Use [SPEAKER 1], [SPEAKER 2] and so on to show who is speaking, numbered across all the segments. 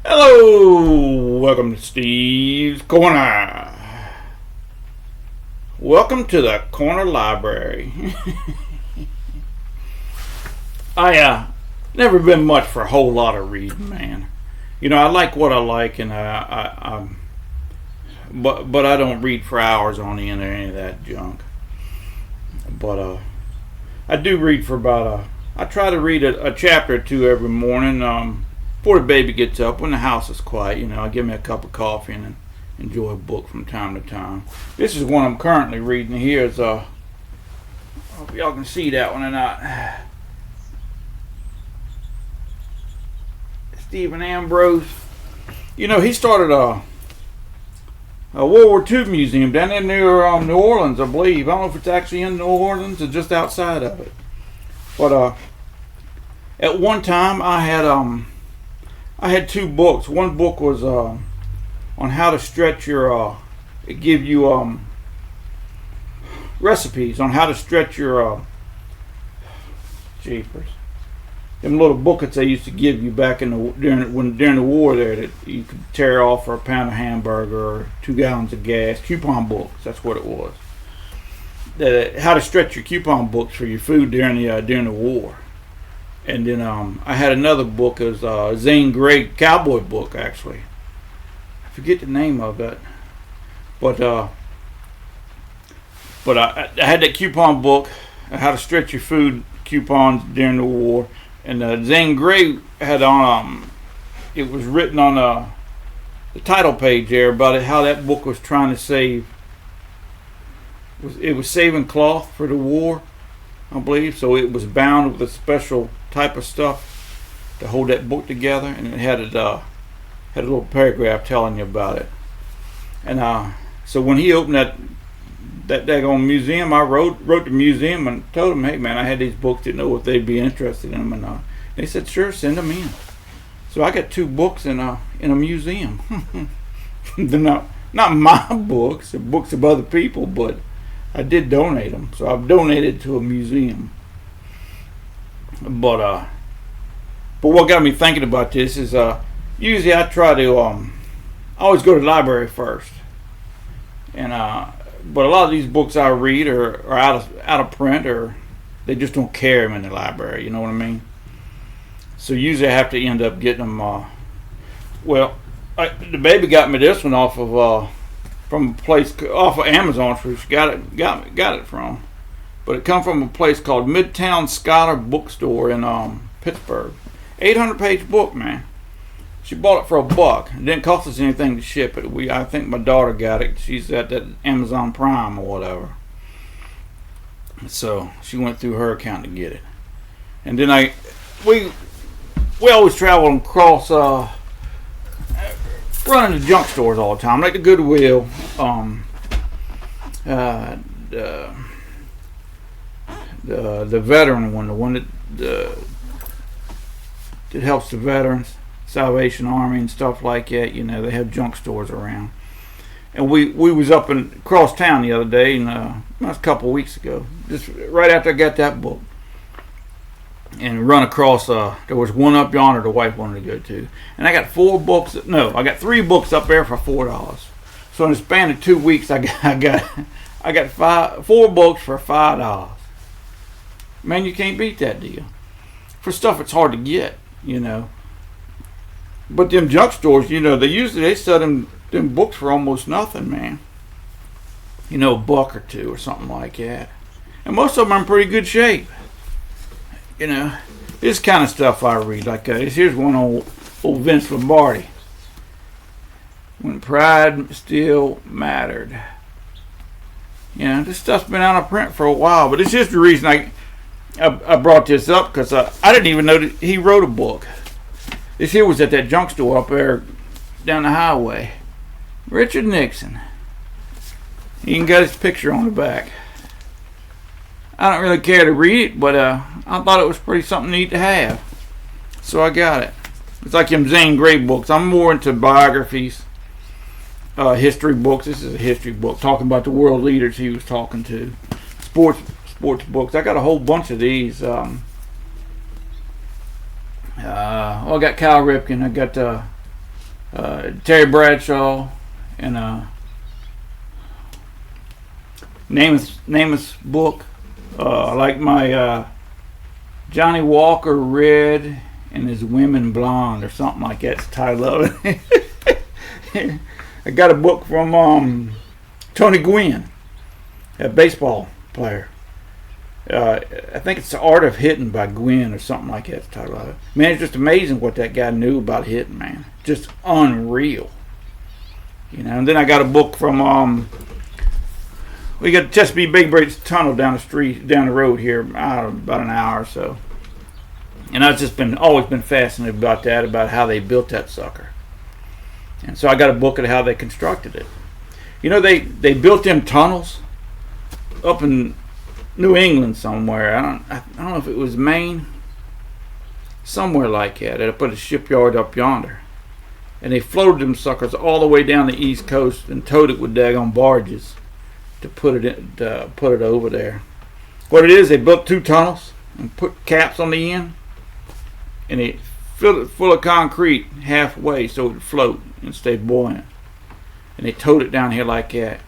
[SPEAKER 1] Hello, welcome to Steve's Corner. Welcome to the Corner Library. I never been much for a whole lot of reading, man. You know, I like what I like, and but I don't read for hours on the end or any of that junk. But I do read for about I try to read a chapter or two every morning. Before the baby gets up, when the house is quiet, I give me a cup of coffee and enjoy a book from time to time. This is one I'm currently reading here. I hope y'all can see that one or not. Stephen Ambrose. He started a World War II museum down in near New Orleans, I believe. I don't know if it's actually in New Orleans or just outside of it. But at one time I had two books. One book was on how to stretch your it give you recipes on how to stretch your jeepers. Them little booklets they used to give you back during the war there that you could tear off for a pound of hamburger or 2 gallons of gas. Coupon books, that's what it was. How to stretch your coupon books for your food during the war. And then I had another book, it was Zane Grey cowboy book, actually. I forget the name of it, but I had that coupon book, how to stretch your food coupons during the war. And Zane Grey had on it was written on the title page there about how that book was trying to save. It was saving cloth for the war, I believe. So it was bound with a special type of stuff to hold that book together, and it had a little paragraph telling you about it. And so when he opened that daggone museum, I wrote the museum and told them, hey man, I had these books, didn't know if they'd be interested in them or not. They said, sure, send them in. So I got 2 books in a museum. They're not my books, they're books of other people, but I did donate them. So I've donated to a museum. But what got me thinking about this is usually I try to I always go to the library first, and but a lot of these books I read are out of print, or they just don't carry them in the library. You know what I mean? So usually I have to end up getting them. The baby got me this one off of from a place off of Amazon, where she got it from. But it come from a place called Midtown Scholar Bookstore in Pittsburgh. 800-page book, man. She bought it for $1. It didn't cost us anything to ship it. I think my daughter got it. She's at that Amazon Prime or whatever. So she went through her account to get it. And then we always travel across running to junk stores all the time, like the Goodwill, the veteran one, the one that helps the veterans, Salvation Army and stuff like that. They have junk stores around. And we was up across town the other day, and that was a couple of weeks ago, just right after I got that book, and run across. There was one up yonder the wife wanted to go to, and I got 4 books. No, I got 3 books up there for $4. So in the span of 2 weeks, I got 4 books for $5. Man, you can't beat that deal for stuff it's hard to get, But them junk stores, they sell them books for almost nothing, man. $1 or $2 or something like that. And most of them are in pretty good shape. This kind of stuff I read. Like here's one on old Vince Lombardi. When Pride Still Mattered. This stuff's been out of print for a while, but it's just the reason I brought this up, because I didn't even know that he wrote a book. This here was at that junk store up there down the highway. Richard Nixon. He even got his picture on the back. I don't really care to read it, but I thought it was pretty something neat to have. So I got it. It's like them Zane Grey books. I'm more into biographies, history books. This is a history book talking about the world leaders he was talking to. Sports books. I got a whole bunch of these. I got Cal Ripken. I got Terry Bradshaw, and Namath's book. I like my Johnny Walker Red and His Women Blonde, or something like that's the title of it. I got a book from Tony Gwynn, a baseball player. I think it's The Art of Hitting by Gwynn, or something like that's the title of it. Man, it's just amazing what that guy knew about hitting, man. Just unreal. And then I got a book from we got Chesapeake Bay Bridge Tunnel down the road here, about an hour or so. And I've just always been fascinated about that, about how they built that sucker. And so I got a book of how they constructed it. They built them tunnels up in New England somewhere. I don't know if it was Maine, somewhere like that. They put a shipyard up yonder, and they floated them suckers all the way down the East Coast and towed it with daggone barges to put it over there. What it is, they built 2 tunnels and put caps on the end, and they filled it full of concrete halfway so it would float and stay buoyant. And they towed it down here like that.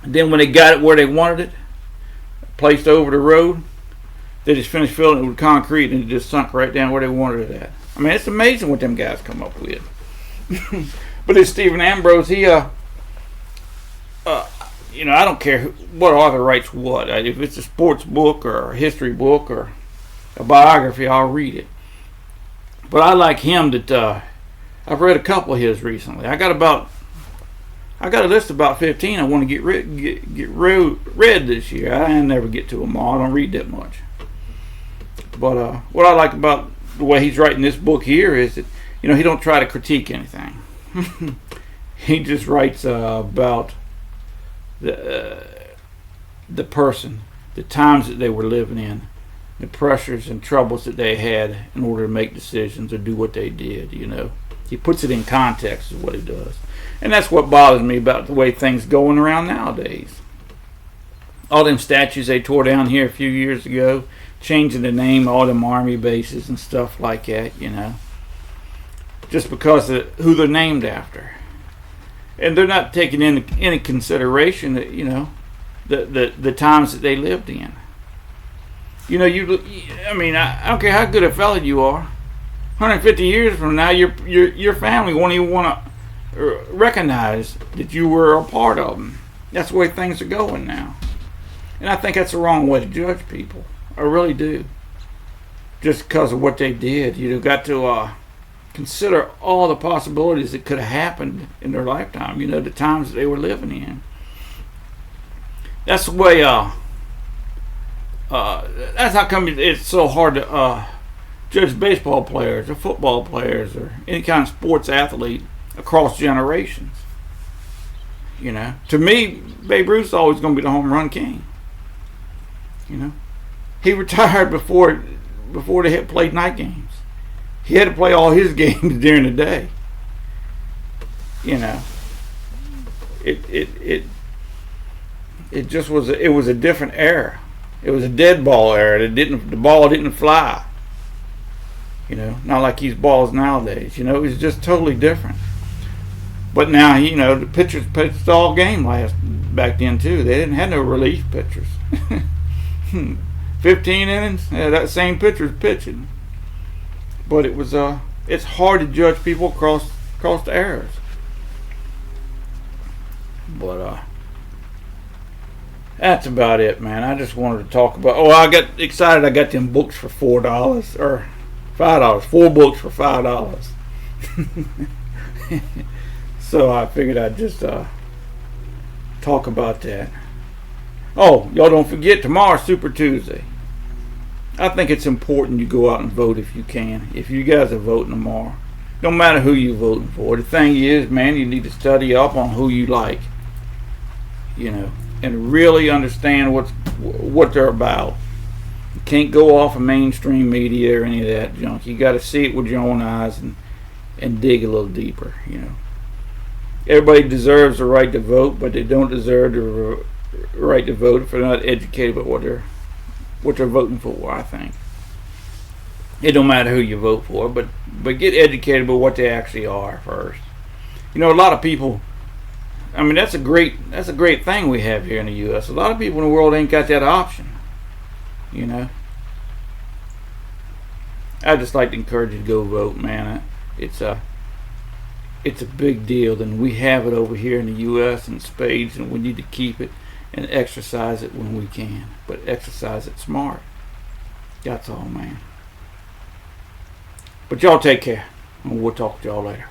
[SPEAKER 1] And then when they got it where they wanted it, placed over the road, they just finished filling it with concrete, and it just sunk right down where they wanted it at. I mean, it's amazing what them guys come up with. But this Stephen Ambrose, he I don't care what author writes what. If it's a sports book or a history book or a biography, I'll read it. But I like him that I've read a couple of his recently. I got a list of about 15 I want to get read this year. I never get to them all. I don't read that much. But what I like about the way he's writing this book here is that he don't try to critique anything. He just writes about the person, the times that they were living in, the pressures and troubles that they had in order to make decisions or do what they did. He puts it in context is what he does. And that's what bothers me about the way things going around nowadays. All them statues they tore down here a few years ago, changing the name of all them army bases and stuff like that, just because of who they're named after. And they're not taking into any consideration that, the times that they lived in. I don't care how good a fella you are. 150 years from now, your family won't even want to recognize that you were a part of them. That's the way things are going now. And I think that's the wrong way to judge people. I really do. Just because of what they did. You've got to consider all the possibilities that could have happened in their lifetime. The times that they were living in. That's the way, that's how come it's so hard to judge baseball players or football players or any kind of sports athlete across generations. To me, Babe Ruth's always going to be the home run king. He retired before they had played night games. He had to play all his games during the day. It just was a different era. It was a dead ball era. The ball didn't fly. Not like these balls nowadays. It was just totally different. But now, the pitchers pitched all game back then too. They didn't have no relief pitchers. 15 innings, that same pitcher's pitching. But it's hard to judge people across the eras. But that's about it, man. I just wanted to talk about. I got excited. I got them books for $4 or $5. 4 books for $5. So I figured I'd just talk about that. Oh, y'all don't forget, tomorrow's Super Tuesday. I think it's important you go out and vote if you can. If you guys are voting tomorrow, no matter who you're voting for. The thing is, man, you need to study up on who you like, and really understand what they're about. You can't go off of mainstream media or any of that junk. You got to see it with your own eyes and dig a little deeper. Everybody deserves the right to vote, but they don't deserve the right to vote if they're not educated about what they're voting for. I think it don't matter who you vote for, but get educated about what they actually are first. You know, a lot of people. I mean, that's a great thing we have here in the U.S. A lot of people in the world ain't got that option. You know. I just like to encourage you to go vote, man. It's a big deal, and we have it over here in the U.S. in spades, and we need to keep it and exercise it when we can. But exercise it smart. That's all, man. But y'all take care, and we'll talk to y'all later.